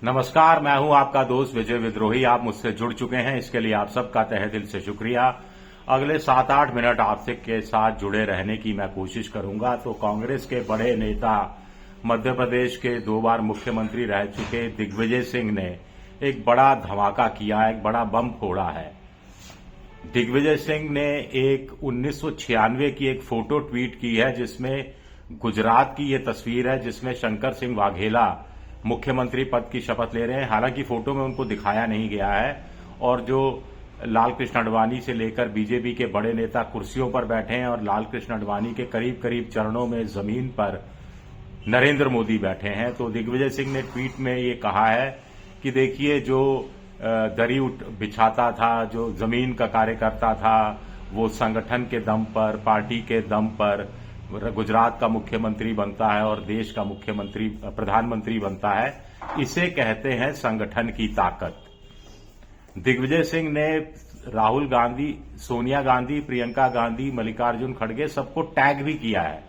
नमस्कार, मैं हूं आपका दोस्त विजय विद्रोही। आप मुझसे जुड़ चुके हैं, इसके लिए आप सबका तहे दिल से शुक्रिया। अगले 7-8 मिनट आपसे के साथ जुड़े रहने की मैं कोशिश करूंगा। तो कांग्रेस के बड़े नेता, मध्य प्रदेश के 2 बार मुख्यमंत्री रह चुके दिग्विजय सिंह ने एक बड़ा धमाका किया, एक बड़ा बम फोड़ा है। दिग्विजय सिंह ने एक 1996 की एक फोटो ट्वीट की है, जिसमें गुजरात की ये तस्वीर है, जिसमें शंकर सिंह वाघेला मुख्यमंत्री पद की शपथ ले रहे हैं। हालांकि फोटो में उनको दिखाया नहीं गया है, और जो लाल कृष्ण आडवाणी से लेकर बीजेपी के बड़े नेता कुर्सियों पर बैठे हैं, और लाल कृष्ण आडवाणी के करीब करीब चरणों में जमीन पर नरेंद्र मोदी बैठे हैं। तो दिग्विजय सिंह ने ट्वीट में ये कहा है कि देखिए, जो दरी बिछाता था, जो जमीन का कार्य करता था, वो संगठन के दम पर, पार्टी के दम पर गुजरात का मुख्यमंत्री बनता है और देश का प्रधानमंत्री बनता है। इसे कहते हैं संगठन की ताकत। दिग्विजय सिंह ने राहुल गांधी, सोनिया गांधी, प्रियंका गांधी, मल्लिकार्जुन खड़गे सबको टैग भी किया है,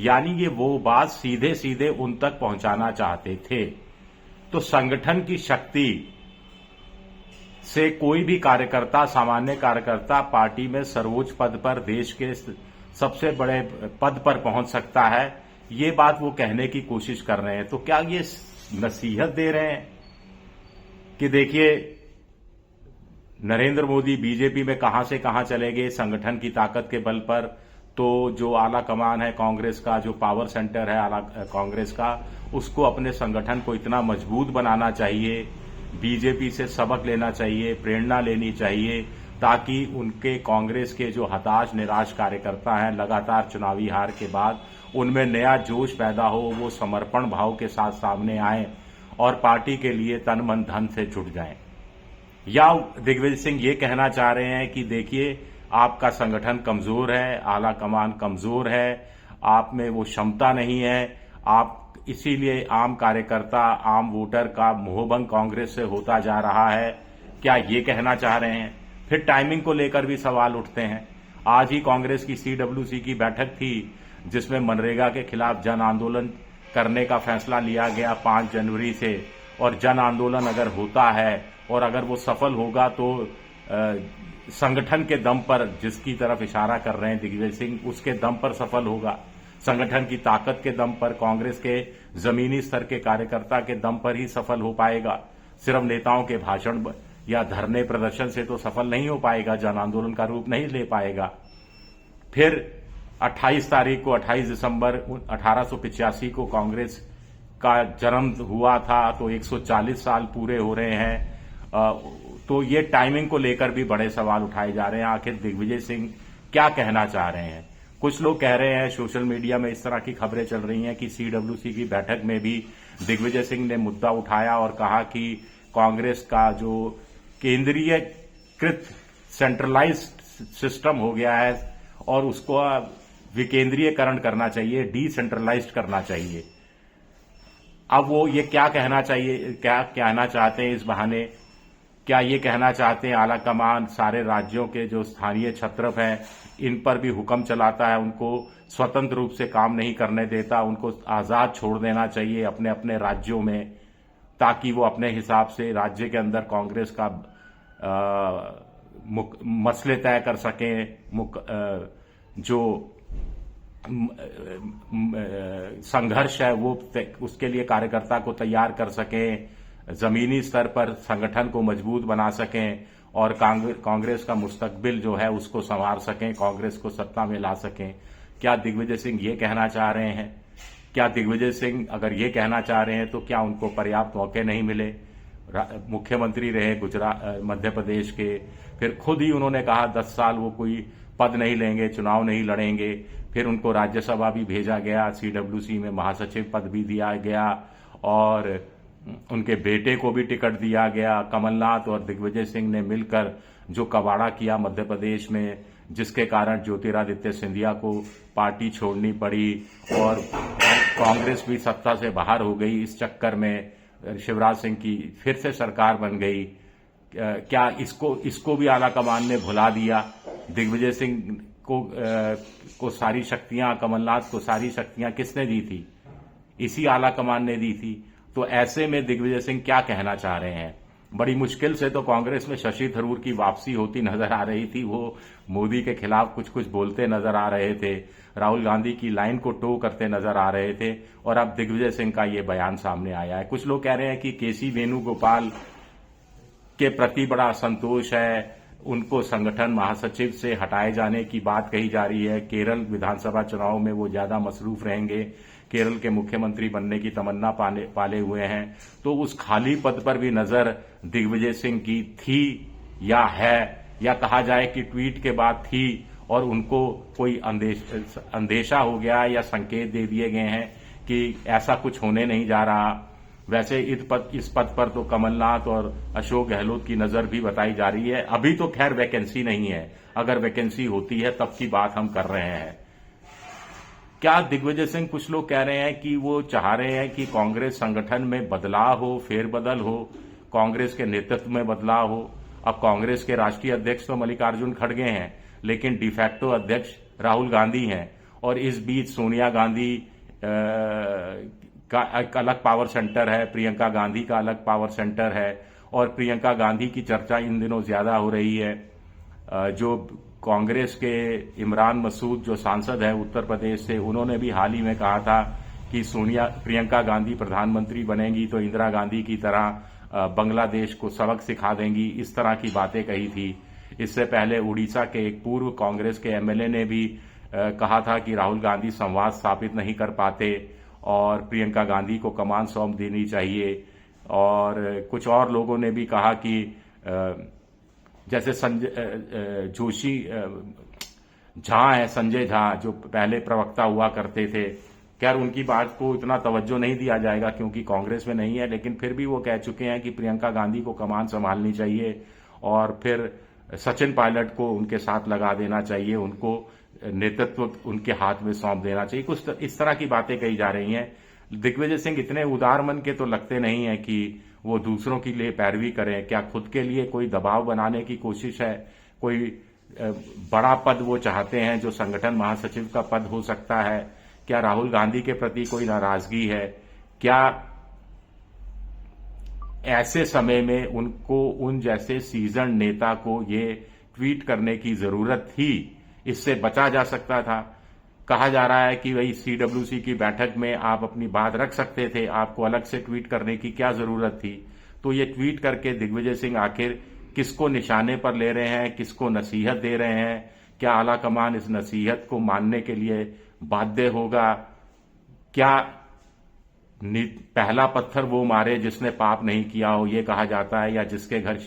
यानी ये वो बात सीधे सीधे उन तक पहुंचाना चाहते थे। तो संगठन की शक्ति से कोई भी कार्यकर्ता, सामान्य कार्यकर्ता पार्टी में सर्वोच्च पद पर, देश के सबसे बड़े पद पर पहुंच सकता है। ये बात वो कहने की कोशिश कर रहे हैं। तो क्या ये नसीहत दे रहे हैं कि देखिए, नरेंद्र मोदी बीजेपी में कहां से कहां चले गए संगठन की ताकत के बल पर? तो जो आला कमान है कांग्रेस का, जो पावर सेंटर है आला कांग्रेस का, उसको अपने संगठन को इतना मजबूत बनाना चाहिए, बीजेपी से सबक लेना चाहिए, प्रेरणा लेनी चाहिए, ताकि उनके कांग्रेस के जो हताश निराश कार्यकर्ता हैं लगातार चुनावी हार के बाद, उनमें नया जोश पैदा हो, वो समर्पण भाव के साथ सामने आए और पार्टी के लिए तन मन धन से जुट जाएं। या दिग्विजय सिंह ये कहना चाह रहे हैं कि देखिए, आपका संगठन कमजोर है, आला कमान कमजोर है, आप में वो क्षमता नहीं है, आप इसीलिए आम कार्यकर्ता, आम वोटर का मोहभंग कांग्रेस से होता जा रहा है? क्या ये कहना चाह रहे हैं? फिर टाइमिंग को लेकर भी सवाल उठते हैं। आज ही कांग्रेस की CWC की बैठक थी, जिसमें मनरेगा के खिलाफ जन आंदोलन करने का फैसला लिया गया 5 जनवरी से। और जन आंदोलन अगर होता है और अगर वो सफल होगा, तो संगठन के दम पर, जिसकी तरफ इशारा कर रहे हैं दिग्विजय सिंह, उसके दम पर सफल होगा। संगठन की ताकत के दम पर, कांग्रेस के जमीनी स्तर के कार्यकर्ता के दम पर ही सफल हो पाएगा। सिर्फ नेताओं के भाषण या धरने प्रदर्शन से तो सफल नहीं हो पाएगा, जन आंदोलन का रूप नहीं ले पाएगा। फिर 28 तारीख को, 28 दिसंबर 1885 को कांग्रेस का जन्म हुआ था, तो 140 साल पूरे हो रहे हैं। तो ये टाइमिंग को लेकर भी बड़े सवाल उठाए जा रहे हैं। आखिर दिग्विजय सिंह क्या कहना चाह रहे हैं? कुछ लोग कह रहे हैं, सोशल मीडिया में इस तरह की खबरें चल रही हैं कि CWC की बैठक में भी दिग्विजय सिंह ने मुद्दा उठाया और कहा कि कांग्रेस का जो केंद्रीयकृत सेंट्रलाइज्ड सिस्टम हो गया है और उसको विकेंद्रीयकरण करना चाहिए, डिसेंट्रलाइज्ड करना चाहिए। अब वो ये क्या कहना चाहते हैं इस बहाने? क्या ये कहना चाहते हैं आला कमान सारे राज्यों के जो स्थानीय छत्रप हैं, इन पर भी हुक्म चलाता है, उनको स्वतंत्र रूप से काम नहीं करने देता, उनको आजाद छोड़ देना चाहिए अपने अपने राज्यों में, ताकि वो अपने हिसाब से राज्य के अंदर कांग्रेस का मसले तय कर सकें, जो संघर्ष है वो उसके लिए कार्यकर्ता को तैयार कर सकें, जमीनी स्तर पर संगठन को मजबूत बना सकें और कांग्रेस का मुस्तकबिल जो है उसको संवार सकें, कांग्रेस को सत्ता में ला सकें। क्या दिग्विजय सिंह ये कहना चाह रहे हैं? क्या दिग्विजय सिंह अगर ये कहना चाह रहे हैं, तो क्या उनको पर्याप्त मौके नहीं मिले? मुख्यमंत्री रहे गुजरात, मध्य प्रदेश के, फिर खुद ही उन्होंने कहा 10 साल वो कोई पद नहीं लेंगे, चुनाव नहीं लड़ेंगे। फिर उनको राज्यसभा भी भेजा गया, CWC में महासचिव पद भी दिया गया और उनके बेटे को भी टिकट दिया गया। कमलनाथ और दिग्विजय सिंह ने मिलकर जो कबाड़ा किया मध्य प्रदेश में, जिसके कारण ज्योतिरादित्य सिंधिया को पार्टी छोड़नी पड़ी और कांग्रेस भी सत्ता से बाहर हो गई। इस चक्कर में शिवराज सिंह की फिर से सरकार बन गई। क्या इसको भी आला कमान ने भुला दिया? दिग्विजय सिंह को सारी शक्तियां, कमलनाथ को सारी शक्तियां किसने दी थी? इसी आला कमान ने दी थी। तो ऐसे में दिग्विजय सिंह क्या कहना चाह रहे हैं? बड़ी मुश्किल से तो कांग्रेस में शशि थरूर की वापसी होती नजर आ रही थी। वो मोदी के खिलाफ कुछ कुछ बोलते नजर आ रहे थे, राहुल गांधी की लाइन को टो करते नजर आ रहे थे, और अब दिग्विजय सिंह का ये बयान सामने आया है। कुछ लोग कह रहे हैं कि केसी वेणुगोपाल के प्रति बड़ा असंतोष है, उनको संगठन महासचिव से हटाए जाने की बात कही जा रही है। केरल विधानसभा चुनाव में वो ज्यादा मसरूफ रहेंगे, केरल के मुख्यमंत्री बनने की तमन्ना पाले हुए हैं, तो उस खाली पद पर भी नजर दिग्विजय सिंह की थी या है, या कहा जाए कि ट्वीट के बाद थी और उनको कोई अंदेशा हो गया या संकेत दे दिए गए हैं कि ऐसा कुछ होने नहीं जा रहा। वैसे इस पद पर तो कमलनाथ और अशोक गहलोत की नजर भी बताई जा रही है। अभी तो खैर वैकेंसी नहीं है, अगर वैकेंसी होती है तब की बात हम कर रहे हैं। क्या दिग्विजय सिंह, कुछ लोग कह रहे हैं कि वो चाह रहे हैं कि कांग्रेस संगठन में बदलाव हो, फेरबदल हो, कांग्रेस के नेतृत्व में बदलाव हो। अब कांग्रेस के राष्ट्रीय अध्यक्ष तो मल्लिकार्जुन खड़गे हैं, लेकिन डिफैक्टो अध्यक्ष राहुल गांधी हैं, और इस बीच सोनिया गांधी का एक अलग पावर सेंटर है, प्रियंका गांधी का अलग पावर सेंटर है, और प्रियंका गांधी की चर्चा इन दिनों ज्यादा हो रही है। जो कांग्रेस के इमरान मसूद जो सांसद है उत्तर प्रदेश से, उन्होंने भी हाल ही में कहा था कि प्रियंका गांधी प्रधानमंत्री बनेंगी तो इंदिरा गांधी की तरह बांग्लादेश को सबक सिखा देंगी, इस तरह की बातें कही थी। इससे पहले उड़ीसा के एक पूर्व कांग्रेस के एमएलए ने भी कहा था कि राहुल गांधी संवाद स्थापित नहीं कर पाते और प्रियंका गांधी को कमान सौंप देनी चाहिए। और कुछ और लोगों ने भी कहा कि जैसे जोशी झा है, संजय झा, जो पहले प्रवक्ता हुआ करते थे, खैर उनकी बात को इतना तवज्जो नहीं दिया जाएगा क्योंकि कांग्रेस में नहीं है, लेकिन फिर भी वो कह चुके हैं कि प्रियंका गांधी को कमान संभालनी चाहिए और फिर सचिन पायलट को उनके साथ लगा देना चाहिए, उनको नेतृत्व उनके हाथ में सौंप देना चाहिए। कुछ इस तरह की बातें कही जा रही हैं। दिग्विजय सिंह इतने उदार मन के तो लगते नहीं है कि वो दूसरों के लिए पैरवी करें। क्या खुद के लिए कोई दबाव बनाने की कोशिश है? कोई बड़ा पद वो चाहते हैं जो संगठन महासचिव का पद हो सकता है? क्या राहुल गांधी के प्रति कोई नाराजगी है? क्या ऐसे समय में उनको, उन जैसे सीजन नेता को ये ट्वीट करने की जरूरत थी? इससे बचा जा सकता था। कहा जा रहा है कि वही सीडब्ल्यूसी की बैठक में आप अपनी बात रख सकते थे, आपको अलग से ट्वीट करने की क्या जरूरत थी? तो ये ट्वीट करके दिग्विजय सिंह आखिर किसको निशाने पर ले रहे हैं, किसको नसीहत दे रहे हैं? क्या आला कमान इस नसीहत को मानने के लिए बाध्य होगा? क्या पहला पत्थर वो मारे जिसने पाप नहीं किया हो, ये कहा जाता है, या जिसके घर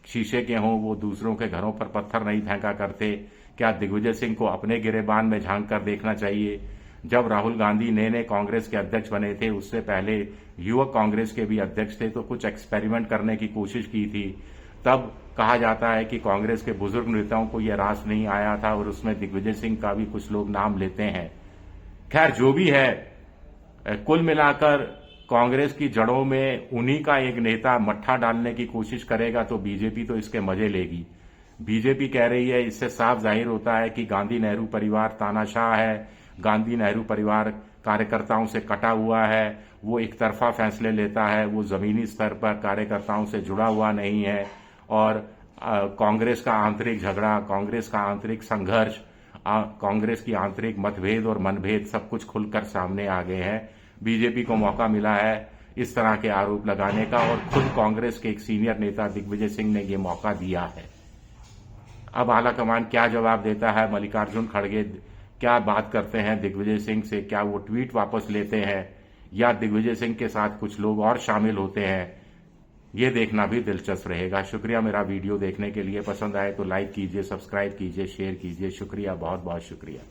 शीशे के हों वो दूसरों के घरों पर पत्थर नहीं फेंका करते? क्या दिग्विजय सिंह को अपने गिरेबान में झांक कर देखना चाहिए? जब राहुल गांधी नए कांग्रेस के अध्यक्ष बने थे, उससे पहले युवक कांग्रेस के भी अध्यक्ष थे, तो कुछ एक्सपेरिमेंट करने की कोशिश की थी। तब कहा जाता है कि कांग्रेस के बुजुर्ग नेताओं को यह रास नहीं आया था, और उसमें दिग्विजय सिंह का भी कुछ लोग नाम लेते हैं। खैर जो भी है, कुल मिलाकर कांग्रेस की जड़ों में उन्हीं का एक नेता मट्ठा डालने की कोशिश करेगा तो बीजेपी तो इसके मजे लेगी। बीजेपी कह रही है, इससे साफ जाहिर होता है कि गांधी नेहरू परिवार तानाशाह है, गांधी नेहरू परिवार कार्यकर्ताओं से कटा हुआ है, वो एक तरफा फैसले लेता है, वो जमीनी स्तर पर कार्यकर्ताओं से जुड़ा हुआ नहीं है, और कांग्रेस का आंतरिक झगड़ा, कांग्रेस का आंतरिक संघर्ष, कांग्रेस की आंतरिक मतभेद और मनभेद सब कुछ खुलकर सामने आ गए हैं। बीजेपी को मौका मिला है इस तरह के आरोप लगाने का, और खुद कांग्रेस के एक सीनियर नेता दिग्विजय सिंह ने ये मौका दिया है। अब आलाकमान क्या जवाब देता है? मल्लिकार्जुन खड़गे क्या बात करते हैं दिग्विजय सिंह से? क्या वो ट्वीट वापस लेते हैं या दिग्विजय सिंह के साथ कुछ लोग और शामिल होते हैं? ये देखना भी दिलचस्प रहेगा। शुक्रिया मेरा वीडियो देखने के लिए। पसंद आए तो लाइक कीजिए, सब्सक्राइब कीजिए, शेयर कीजिए। शुक्रिया, बहुत बहुत शुक्रिया।